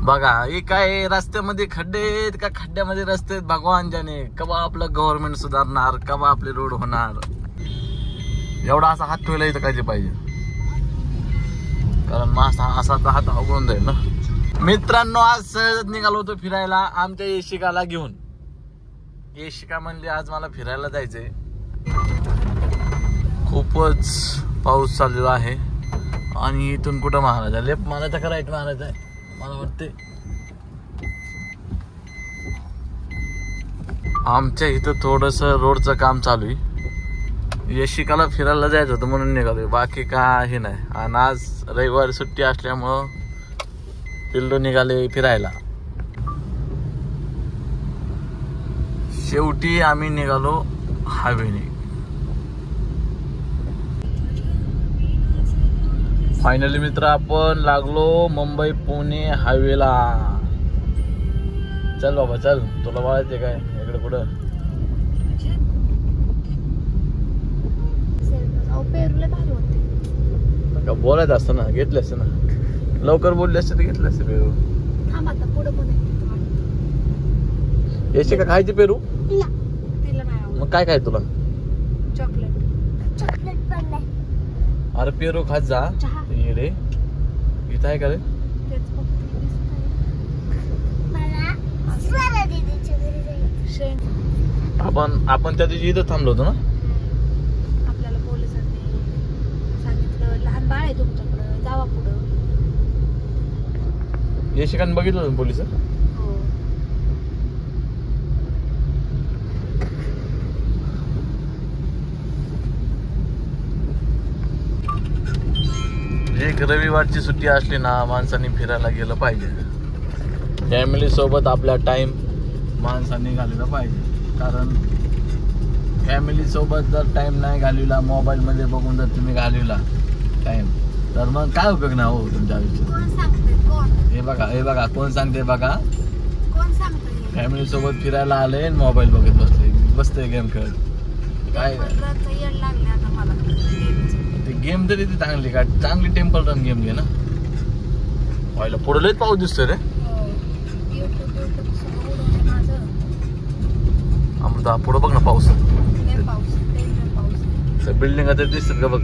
बघा हे काय रस्त्यामध्ये खड्डे आहेत का खड्ड्यामध्ये रस्ते आहेत भगवान जाने. कवा आपलं गव्हर्नमेंट सुधारणार, कवा आपले रोड होणार. एवढा असा हात ठेवला इथं काय पाहिजे, कारण असा हात अवघडून जाईल ना. मित्रांनो आज सहज निघालो होतो फिरायला आमच्या येशिकाला घेऊन. येशिका म्हणली आज मला फिरायला जायचंय. खूपच पाऊस चाललेला आहे आणि इथून कुठं महाराज आहे, लेफ्ट मारायचा का राईट मारायचा आहे मला वाटते. आमच्या इथं थोडस रोडचं काम चालू आहे. येशिकाला फिरायला जायचं होतं म्हणून निघालोय, बाकी काही नाही. आणि आज रविवारी सुट्टी असल्यामुळं पिल्लू निघाले फिरायला. शेवटी आम्ही निघालो हायवेने. फायनली मित्र आपण लागलो मुंबई पुणे हायवेला. चल बाबा चल, तुला बघायचे काय इकडे कुठं. बोलायचं असतं ना, घेतले असते ना, लवकर बोलले असते तर घेतले असते पेरू. याची का खायची पेरू? मग काय काय तुला? चॉकलेट. अरे पेरू खात जा. रे इथं आहे का रे? आपण त्या दिवशी इथं थांबलो होतो ना. आपल्याला पोलिसांनी सांगितलं लहान बाळ आहे तुमच्याकडं, जावा पुढं. येशिकाने बघितलं होतं पोलिस. एक रविवारची सुट्टी असली ना माणसांनी फिरायला गेलं पाहिजे. फॅमिली सोबत आपला टाइम माणसांनी घालवला पाहिजे. कारण फॅमिली सोबत जर टाइम नाही घालवला, मोबाईल मध्ये बघून जर तुम्ही घालवला टाइम, तर मग काय उपयोग ना हो तुमच्या आयुष्यात. हे बघा कोण सांगते बघा. फॅमिली सोबत फिरायला आले मोबाईल बघत बसते गेम खेळत. काय गेम तरी ती चांगली का, चांगली टेम्पल रन गेम घे ना. व्हायला पुढे लयच पाऊस दिसतोय रे. पुढे बघ ना पाऊस. बिल्डिंग आता दिसतात का बघ.